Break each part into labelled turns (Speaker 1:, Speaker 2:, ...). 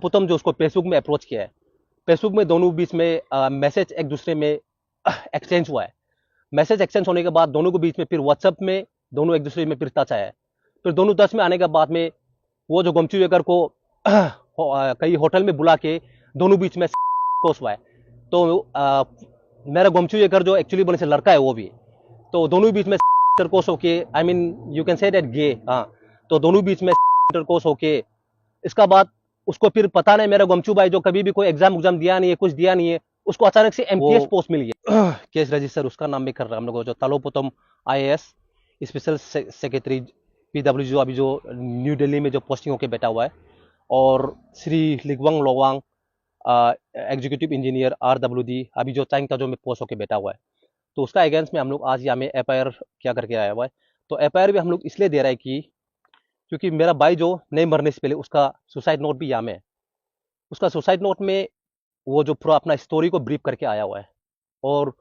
Speaker 1: पुतम जो उसको फेसबुक में अप्रोच किया है। फेसबुक में दोनों बीच में मैसेज एक दूसरे में एक्सचेंज हुआ है। मैसेज एक्सचेंज होने के बाद दोनों के बीच में फिर व्हाट्सएप में दोनों एक दूसरे में फिर टच आया है। फिर दोनों टच में आने के बाद में वो जो गोमचू वेकर को कई होटल में बुला के दोनों बीच में कोस हुआ है। तो मेरा गोमचू वेकर जो एक्चुअली बने से लड़का है वो भी, तो दोनों बीच में इंटरकोर्स होके, I mean you can say that gay, हाँ, तो दोनों बीच में इंटरकोर्स होके इसका बाद उसको फिर पता नहीं, मेरा गमचू भाई जो कभी भी कोई एग्जाम दिया नहीं है, कुछ दिया नहीं है, उसको अचानक से एमटीएस पोस्ट मिल गया। केस रजिस्टर उसका नाम भी कर रहा है हम लोग, जो तालोपुतम आईएएस स्पेशल सेक्रेटरी पीडब्ल्यू जो अभी जो न्यू दिल्ली में जो पोस्टिंग होके बैठा हुआ है, और Shri Ligwang Lowang executive engineer RWD अभी जो चाइंग जो में पोस्ट होके बैठा हुआ है। तो उसका अगेंस्ट में हम लोग आज यहाँ में एफआईआर क्या करके आया हुआ है। तो एफआईआर भी हम लोग इसलिए दे रहा है कि क्योंकि मेरा भाई जो नहीं मरने से पहले उसका सुसाइड नोट भी यहाँ में है। उसका सुसाइड नोट में वो जो पूरा अपना स्टोरी को ब्रीफ करके आया हुआ है, और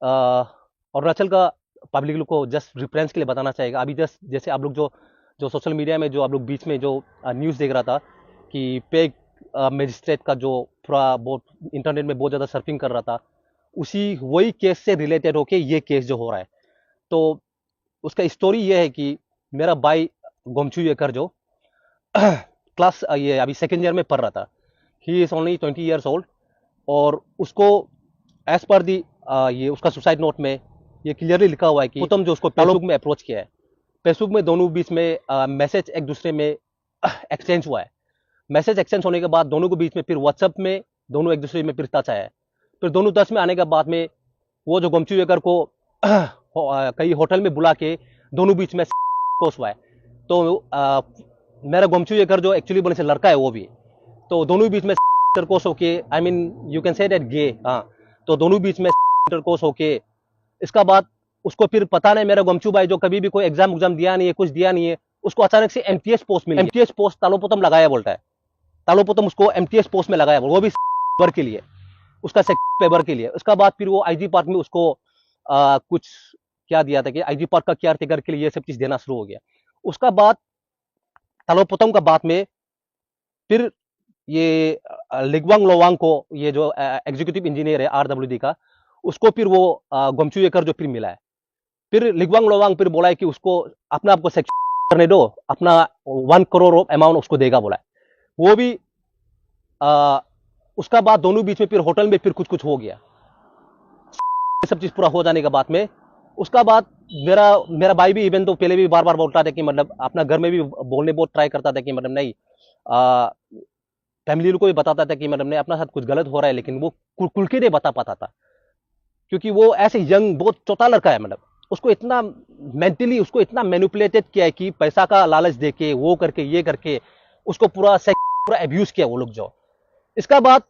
Speaker 1: अरुणाचल का पब्लिक लोग को जस्ट रेफरेंस के लिए बताना चाहेगा। अभी जस्ट जैसे आप लोग जो जो सोशल मीडिया में जो आप लोग बीच में जो न्यूज़ देख रहा था कि पेग मजिस्ट्रेट का जो पूरा बहुत इंटरनेट में बहुत ज़्यादा सर्फिंग कर रहा था, उसी वही केस से रिलेटेड होके ये केस जो हो रहा है। तो उसका स्टोरी ये है कि मेरा भाई गोमचू येकर जो क्लास ये अभी सेकेंड ईयर में पढ़ रहा था, he is only 20 years old, और उसको एज पर दी ये उसका सुसाइड नोट में ये क्लियरली लिखा हुआ है कि पुतम जो उसको फेसबुक में अप्रोच किया है। फेसबुक में दोनों बीच में मैसेज एक दूसरे में एक्सचेंज हुआ है। मैसेज एक्सचेंज होने के बाद दोनों के बीच में फिर व्हाट्सएप में दोनों एक दूसरे में फिर टच आया है। फिर दोनों टच में आने के बाद में वो जो गोमचू वेकर को कई होटल में बुला के दोनों बीच में कोस हुआ है। तो मेरा गोमचू वेकर जो एक्चुअली बने से लड़का है वो भी, तो दोनों बीच में इंटरकोर्स होके, I mean you can say that gay, हाँ, तो दोनों बीच में इंटरकोर्स होके इसका बाद उसको फिर पता नहीं, मेरा गोमचू भाई जो कभी भी कोई एग्जाम दिया नहीं है, कुछ दिया नहीं है, उसको अचानक से एमटीएस पोस्ट मिल गया। एमटीएस पोस्ट तालोपुतम लगाया बोलता है, तालोपुतम उसको एमटीएस पोस्ट में लगाया, वो भी पेपर के लिए, उसका पेपर के लिए। उसका बाद फिर वो आईजी पार्क में उसको कुछ क्या दिया था कि आईजी पार्क का केयर टेकर के लिए ये सब चीज देना शुरू हो गया। उसका बाद तालोपुतम का बाद में फिर ये लिगवांग लोवांग को, ये जो एग्जीक्यूटिव इंजीनियर है आरडब्ल्यूडी का, उसको फिर वो गोमचू येकर जो फिर मिला है। फिर लिगवांग लोवांग फिर बोला है कि उसको अपना आपको करने दो, अपना 1 करोड़ अमाउंट उसको देगा बोला है। वो भी उसका बाद दोनों बीच में फिर होटल में फिर कुछ कुछ हो गया। सब चीज पूरा हो जाने के बाद में उसका बाद मेरा भाई भी इवन तो पहले भी बार बार बोलता था कि मतलब अपना घर में भी बोलने बहुत ट्राई करता था कि मतलब नहीं, फैमिली को भी बताता था कि मतलब नहीं अपना साथ कुछ गलत हो रहा है, लेकिन वो खुल के नहीं बता पाता था, क्योंकि वो ऐसे यंग बहुत छोटा लड़का है। मतलब उसको इतना मेंटली उसको इतना मैनिपुलेटेड किया है कि पैसा का लालच देके वो करके ये करके उसको पूरा अब्यूज किया वो लोग जो। इसका बाद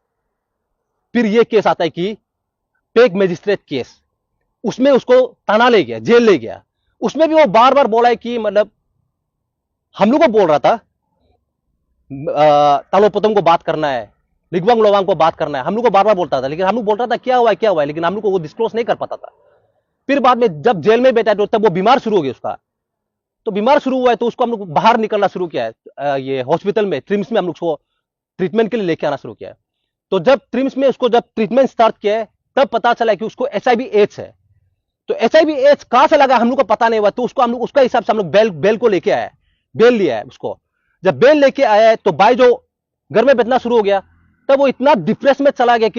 Speaker 1: फिर ये केस आता है कि पेग मजिस्ट्रेट केस, उसमें उसको थाना ले गया, जेल ले गया। उसमें भी वो बार बार बोला है कि मतलब हम लोग को बोल रहा था तालोपुतम को बात करना है, लिगवांग लोवांग को बात करना है, हम लोग को बार बार बोलता था, लेकिन हम लोग बोलता था क्या हुआ है, लेकिन हम लोग को वो डिस्क्लोज नहीं कर पाता था। फिर बाद में जब जेल में बैठा तो तब वो बीमार शुरू हो गया उसका, तो बीमार शुरू हुआ है तो उसको हम लोग बाहर निकलना शुरू किया है, ये हॉस्पिटल में ट्रिम्स में हम लोग को ट्रीटमेंट के लिए लेके आना शुरू किया है। तो जब ट्रिम्स में उसको जब ट्रीटमेंट स्टार्ट किया है तब पता चला कि उसको HIV एड्स है। तो HIV एड्स कहां से लगा हम लोग को पता नहीं हुआ, तो उसको हम लोग उसका हिसाब से हम लोग बेल को लेके आया है, बेल लिया है उसको। जब बेल लेके आया है तो भाई जो घर में बैठना शुरू हो गया, तब वो इतना डिप्रेस में चला गया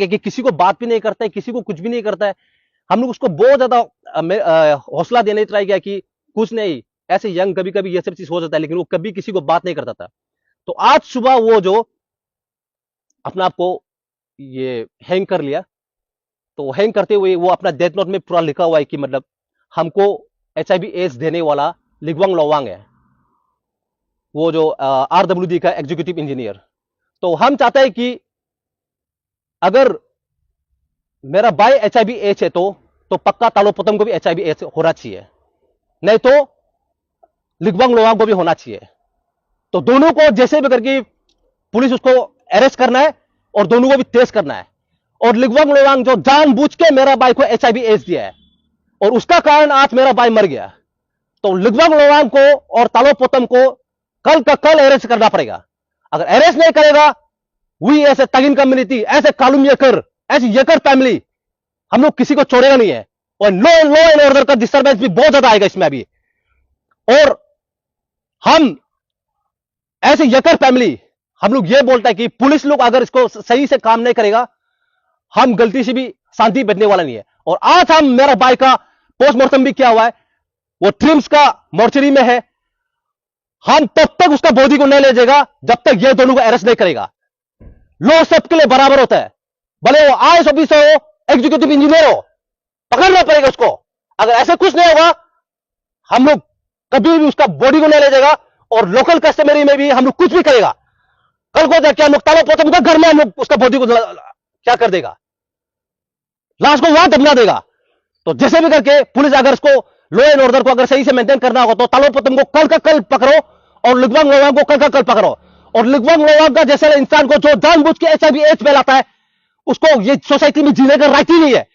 Speaker 1: कि किसी को बात भी नहीं करता है, किसी को कुछ भी नहीं करता है। हम लोग उसको बहुत ज्यादा हौसला देने ट्राई किया कि कुछ नहीं, ऐसे यंग कभी कभी ये सब चीज हो जाता है, लेकिन वो कभी किसी को बात नहीं करता था। तो आज सुबह वो जो अपना आपको ये हैंग कर लिया, तो हैंग करते हुए वो अपना डेथ नोट में पूरा लिखा हुआ है कि मतलब हमको HIV एड्स देने वाला लिगवांग लोवांग है, वो जो आरडब्ल्यूडी का एग्जीक्यूटिव इंजीनियर। तो हम चाहते हैं कि अगर मेरा भाई HIV एड्स है तो पक्का तालोपुतम को भी HIV एड्स होना चाहिए, नहीं तो लिगवांग लोवांग को भी होना चाहिए। तो दोनों को जैसे भी करके पुलिस उसको अरेस्ट करना है और दोनों को भी टेस्ट करना है। और लिगवांग लोवांग जो जानबूझ के मेरा भाई को HIV एड्स दिया है और उसका कारण आज मेरा भाई मर गया, तो लिगवांग लोवांग को और तालोपुतम को कल का कल अरेस्ट करना पड़ेगा। अगर अरेस्ट नहीं करेगा, वी ऐसे तगिन कम्युनिटी, ऐसे कालूम येकर, ऐसी येकर फैमिली, हम लोग किसी को छोड़ेगा नहीं है। और लॉ एंड ऑर्डर का डिस्टर्बेंस भी बहुत ज्यादा आएगा इसमें अभी। और हम ऐसे येकर फैमिली, हम लोग ये बोलता है कि पुलिस लोग अगर इसको सही से काम नहीं करेगा, हम गलती से भी शांति बैठने वाला नहीं है। और आज हम, मेरा भाई का पोस्टमार्टम भी किया हुआ है, वो ट्रिम्स का मोर्चरी में है। हम तब तक उसका बॉडी को नहीं ले जाएगा जब तक ये दोनों को अरेस्ट नहीं करेगा। लॉ सबके लिए बराबर होता है, भले वो आईएएस ऑफिसर हो, एग्जीक्यूटिव इंजीनियर हो, पकड़ना पड़ेगा उसको। अगर ऐसा कुछ नहीं होगा, हम लोग कभी भी उसका बॉडी को नहीं ले जाएगा। और लोकल कस्टमरी में भी हम लोग कुछ भी करेगा। कल को जाके हम लोग ताला पोतम का घर में हम लोग उसका बॉडी को क्या कर देगा, लाश को वहां दबना देगा। तो जैसे भी करके पुलिस अगर इसको लॉ एंड ऑर्डर को अगर सही से मेंटेन करना होगा तो तालो पोतम को कल का कल पकड़ो और लिगवांग लोवांग को कल का कल पकड़ो। और लिगवांग लोवांग का जैसे इंसान को जो जानबूझ के HIV एड्स फैलाता है, उसको ये सोसाइटी में जीने का राइट ही नहीं है,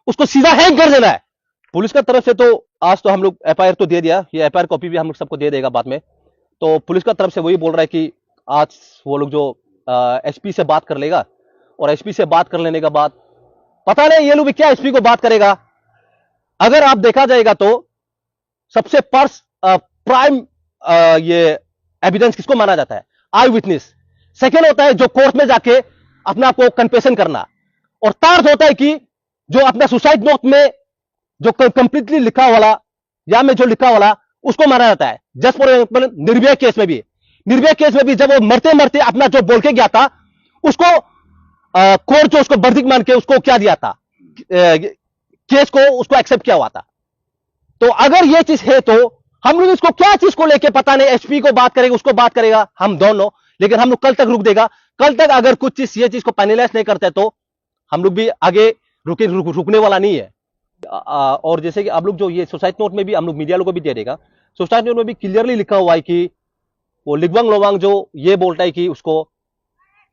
Speaker 1: उसको सीधा हैंग कर देना है। पुलिस का तरफ से तो आज तो हम लोग FIR तो दे दिया, ये FIR कॉपी भी हम लोग सबको दे देगा बाद में। तो पुलिस का तरफ से वही बोल रहा है कि आज वो लोग जो SP से बात कर लेगा, और SP से बात कर लेने के बाद पता नहीं ये लोग भी क्या SP को बात करेगा। अगर आप देखा जाएगा तो सबसे प्राइम ये एविडेंस किसको माना जाता है, आई विटनेस। सेकेंड होता है जो कोर्ट में जाके अपना आपको कन्फेशन करना, और थर्ड होता है कि जो अपना सुसाइड नोट में जो कंप्लीटली लिखा वाला या में जो लिखा वाला उसको माना जाता है। Just for example Nirbhaya case में भी जब वो मरते मरते अपना जो बोल के गया था, उसको कोर्ट जो उसको वर्दिक मान के उसको क्या दिया था, केस को उसको एक्सेप्ट किया हुआ था। तो अगर ये चीज है तो हम लोग इसको क्या चीज को लेके पता नहीं, SP को बात करेगा, उसको बात करेगा, हम दोनों, लेकिन हम लोग कल तक रुक देगा। कल तक अगर कुछ चीज ये चीज को फाइनलाइज नहीं करते तो हम लोग भी आगे रुकने वाला नहीं है। और जैसे कि आप लोग जो ये सोसाइटी नोट में भी हम लोग मीडिया लोगों को भी दे देगा, सोसाइटी नोट में भी क्लियरली लिखा हुआ है कि वो लिगवांग लोवांग जो ये बोलता है कि उसको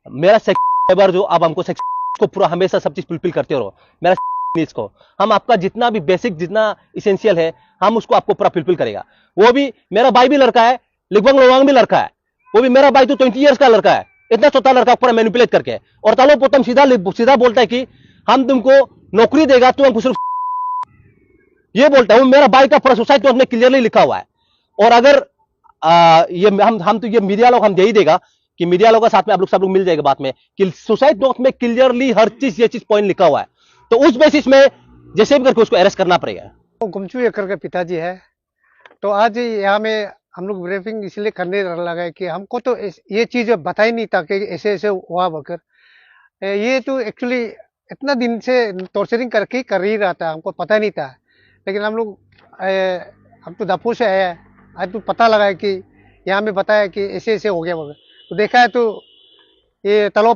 Speaker 1: मेरा सेक्स जो आप हमको सेक्स को पूरा हमेशा सब चीज फुलफिल करते रहो, मेरा नीड्स को हम आपका जितना भी बेसिक जितना इसेंशियल है हम उसको आपको पूरा फुलफिल करेगा। वो भी मेरा भाई भी लड़का है, लिगवांग लोवांग भी लड़का है, वो भी मेरा भाई तो 20 ईयर्स का लड़का है, इतना छोटा लड़का पूरा मैनिपुलेट करके। और तालो पोतम सीधा बोलता है कि हम तुमको नौकरी देगा, तुम हमको सिर्फ ये बोलता हूं। मेरा भाई का पूरा सोसाइटी नोट में क्लियरली लिखा हुआ है। और अगर ये हम तो ये मीडिया लोग हम दे ही देगा कि मीडिया लोगों के साथ में आप लोग सब लोग मिल जाएगा बाद में कि सोसाइटी नोट में क्लियरली हर चीज ये चीज पॉइंट लिखा हुआ है। तो उस बेसिस में जैसे भी करके उसको अरेस्ट करना पड़ेगा।
Speaker 2: गुमचू येकर के पिताजी है। तो आज यहाँ में हम लोग ब्रीफिंग इसलिए करने लगा कि हमको तो ये चीज बताई नहीं था कि ऐसे ऐसे हुआ बकर। ये तो एक्चुअली इतना दिन से टॉर्चरिंग करके ही कर ही रहा था, हमको पता नहीं था। लेकिन हम लोग हम तो दापुर से आए, आज तो पता लगा है कि यहाँ में बताया कि ऐसे ऐसे हो गया बकर। तो देखा है तो ये तलो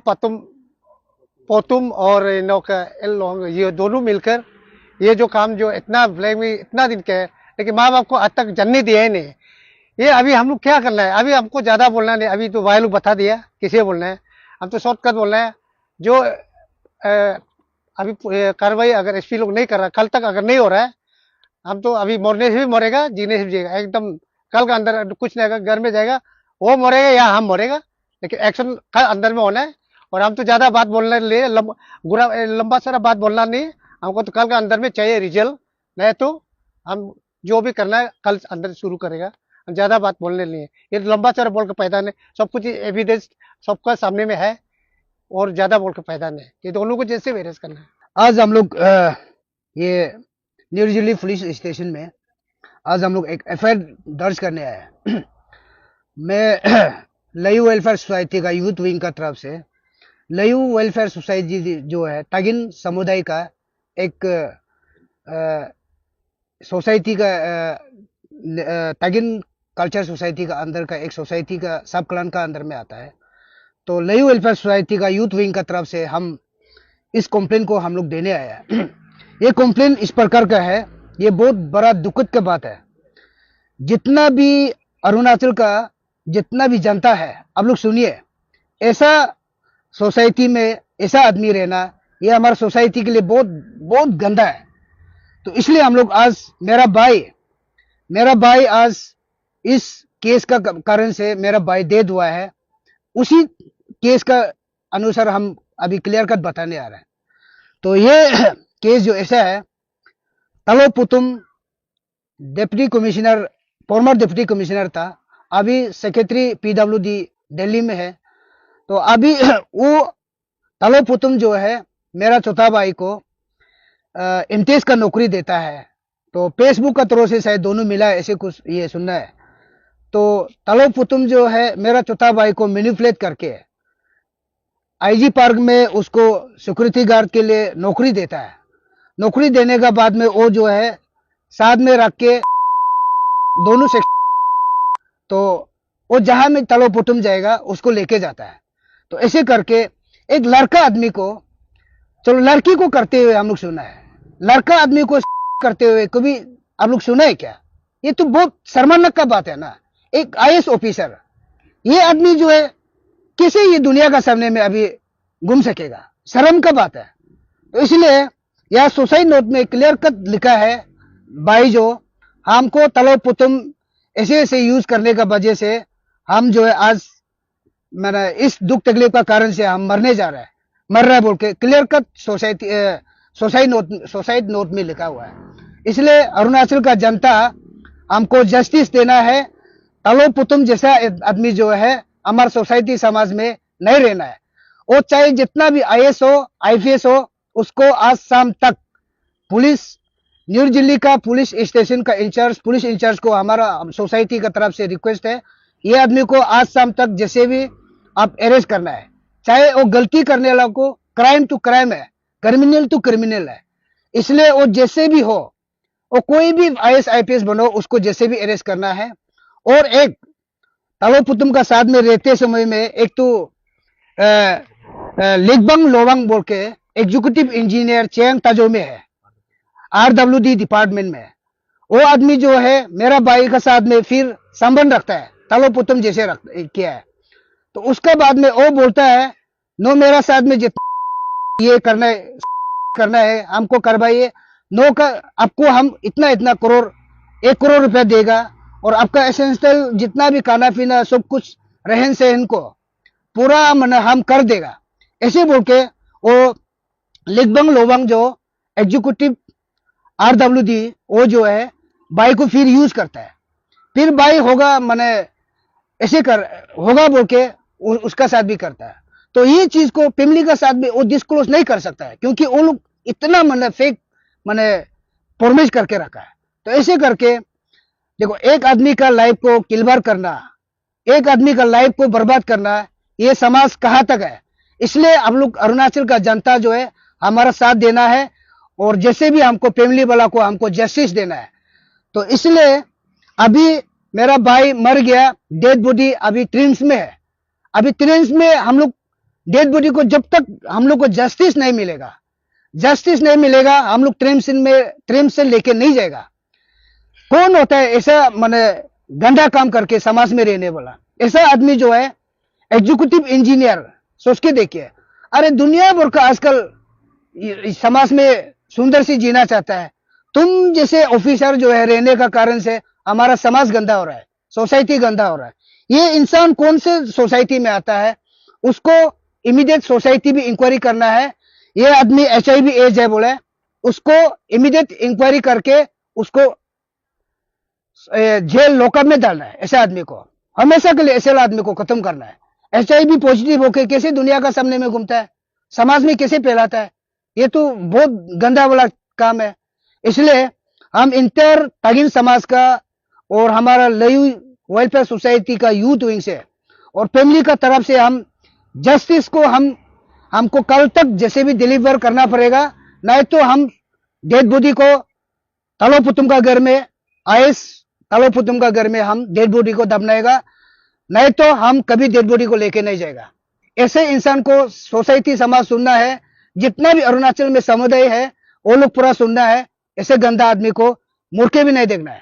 Speaker 2: पोतुम और ये दोनों मिलकर ये जो काम जो इतना दिन का है, लेकिन माँ बाप को आज तक जानने दिया ही नहीं। ये अभी हम लोग क्या करना है, अभी हमको ज्यादा बोलना नहीं, अभी तो भाई लोग बता दिया किसे बोलना है, हम तो शॉर्टकट बोलना है। जो अभी कार्रवाई अगर SP लोग नहीं कर रहा, कल तक अगर नहीं हो रहा है, हम तो अभी मरने से भी मरेगा, जीने से भी जिएगा एकदम। कल का अंदर कुछ नहीं आएगा, घर में जाएगा, वो मरेगा या हम मरेगा, लेकिन एक्शन कल अंदर में होना है। और हम तो ज्यादा बात बोलने के लिए लंबा सारा बात बोलना नहीं है हमको, तो कल का अंदर में चाहिए रिजल्ट, नहीं तो हम जो भी करना है कल अंदर शुरू करेगा। हम ज्यादा बात बोलने नहीं है, ये लंबा सारा बोल के फायदा नहीं, सब कुछ एविडेंस सबका सामने में है और ज्यादा बोल के फायदा नहीं, ये दोनों को जैसे वेरेस करना है।
Speaker 3: आज हम लोग ये न्यू दिल्ली पुलिस स्टेशन में आज हम लोग एक FIR दर्ज करने आए हैं। मैं लयू वेलफेयर सोसाइटी का यूथ विंग का तरफ से, लयू वेलफेयर सोसाइटी जो है तागिन समुदाय का एक सोसाइटी का तागिन कल्चर सोसाइटी का अंदर का एक सोसाइटी का सब क्लान का अंदर में आता है। तो लयू वेलफेयर सोसाइटी का यूथ विंग का तरफ से हम इस कंप्लेन को हम लोग देने आए हैं। ये कंप्लेन इस प्रकार का है, ये बहुत बड़ा दुखद का बात है। जितना भी अरुणाचल का जितना भी जनता है, आप लोग सुनिए, ऐसा सोसाइटी में ऐसा आदमी रहना ये हमारा सोसाइटी के लिए बहुत बहुत गंदा है। तो इसलिए हम लोग आज मेरा भाई आज इस केस का कारण से मेरा भाई डेड हुआ है, उसी केस का अनुसार हम अभी क्लियर कट बताने आ रहे हैं। तो ये केस जो ऐसा है, Talo Putum deputy commissioner, former deputy commissioner था, अभी सेक्रेटरी पीडब्ल्यूडी दिल्ली में है। तो अभी वो तलो पुतुम जो है मेरा चौथा भाई को इम्तियाज का नौकरी देता है। तो फेसबुक का तरफ से शायद दोनों मिला है, ऐसे कुछ ये सुनना है। तो तलो पुतुम जो है मेरा चौथा भाई को मैनिपुलेट करके आईजी पार्क में उसको सिक्योरिटी गार्ड के लिए नौकरी देता है। नौकरी देने के बाद में वो जो है साथ में रख के दोनों से, तो वो जहां में तलो पुतुम जाएगा उसको लेके जाता है। तो ऐसे करके एक लड़का आदमी को, चलो लड़की को करते हुए हम लोग सुना है, लड़का आदमी को करते हुए कभी आप लोग सुना है क्या? ये तो बहुत शर्मनाक का बात है ना। एक आईएएस ऑफिसर, ये आदमी जो है कैसे ये दुनिया का सामने में अभी घूम सकेगा? शर्म का बात है। तो इसलिए यह सुसाइड नोट में क्लियर कट लिखा है, भाई जो हमको तलो पुतुम ऐसे ऐसे यूज करने का वजह से हम जो है आज मैंने इस दुख तकलीफ का कारण से हम मरने जा रहे हैं, मर रहा है बोल के क्लियर कट सुसाइड नोट में लिखा हुआ है। इसलिए अरुणाचल का जनता हमको जस्टिस देना है। तलो पुतुम जैसा आदमी जो है हमारे सोसाइटी समाज में नहीं रहना है। वो चाहे जितना भी आईएएस हो, आईपीएस हो, उसको आज शाम तक पुलिस, न्यू दिल्ली का पुलिस स्टेशन का इंचार्ज, पुलिस इंचार्ज को हमारा सोसाइटी की तरफ से रिक्वेस्ट है, ये आदमी को आज शाम तक जैसे भी आप अरेस्ट करना है। चाहे वो गलती करने वाला को, क्राइम टू क्राइम है, क्रिमिनल टू क्रिमिनल है। इसलिए वो जैसे भी हो, वो कोई भी आईएएस आईपीएस बनो, उसको जैसे भी अरेस्ट करना है। और एक तलो पुतुम का साथ में रहते समय में एक तो लिगबंग लोवांग बोल के एग्जीक्यूटिव इंजीनियर चेंग ताजो में है, आरडब्ल्यूडी डिपार्टमेंट में। वो आदमी जो है मेरा भाई का साथ में फिर संबंध रखता है, तलो पुतुम जैसे किया है। तो उसका बाद में वो बोलता है, नो मेरा साथ में जितना ये करना है हमको करवाइए, नो का आपको हम इतना इतना करोड़, 1 करोड़ रुपया देगा, और आपका एसेंशियल जितना भी खाना पीना सब कुछ रहन सहन को पूरा मन हम कर देगा, ऐसे बोल के वो लिगबंग लोवांग जो एग्जीक्यूटिव आरडब्ल्यूडी वो जो है बाई को फिर यूज करता है। फिर बाई होगा मैंने ऐसे कर होगा बोल के उसका साथ भी करता है। तो ये चीज को फैमिली का साथ भी वो डिस्क्लोज नहीं कर सकता है, क्योंकि वो लोग इतना मैंने फेक मैंने प्रोमिस करके रखा है। तो ऐसे करके देखो, एक आदमी का लाइफ को किलबार करना, एक आदमी का लाइफ को बर्बाद करना, ये समाज कहाँ तक है? इसलिए हम लोग अरुणाचल का जनता जो है हमारा साथ देना है, और जैसे भी हमको फैमिली वाला को हमको जस्टिस देना है। तो इसलिए अभी मेरा भाई मर गया, डेड बॉडी अभी ट्रिम्स में है। अभी ट्रिम्स में हम लोग डेड बॉडी को, जब तक हम लोग को जस्टिस नहीं मिलेगा हम लोग ट्रिम्स से लेके नहीं जाएगा। कौन होता है ऐसा माने गंदा काम करके समाज में रहने वाला? ऐसा आदमी जो है एग्जीक्यूटिव इंजीनियर, सोच के देखिए। अरे दुनिया भर का आजकल समाज में सुंदर सी जीना चाहता है, तुम जैसे ऑफिसर जो है रहने का कारण से हमारा समाज गंदा हो रहा है, सोसाइटी गंदा हो रहा है। ये इंसान कौन से सोसाइटी में आता है, उसको इमीडिएट सोसाइटी भी इंक्वायरी करना है। ये आदमी HIV एज है बोले, उसको इमीडिएट इंक्वायरी करके उसको जेल लॉकअप में डालना है। ऐसे आदमी को हमेशा के लिए ऐसे आदमी को खत्म करना है। HIV पॉजिटिव होकर कैसे दुनिया का सामने में घूमता है, समाज में कैसे फैलाता है, ये तो बहुत गंदा वाला काम है। इसलिए हम इंटर तागिन समाज का और हमारा लयू वेलफेयर सोसाइटी का यूथ विंग से और फैमिली का तरफ से हम जस्टिस को हमको कल तक जैसे भी डिलीवर करना पड़ेगा, नहीं तो हम डेड बॉडी को तलो पुतुम का घर में, आईएएस तलो पुतुम का घर में हम डेड बॉडी को दफनाएगा, नहीं तो हम कभी डेड बॉडी को लेके नहीं जाएगा। ऐसे इंसान को सोसाइटी समाज सुनना है, जितना भी अरुणाचल में समुदाय है वो लोग पूरा सुनना है। ऐसे गंदा आदमी को मुड़ के भी नहीं देखना है।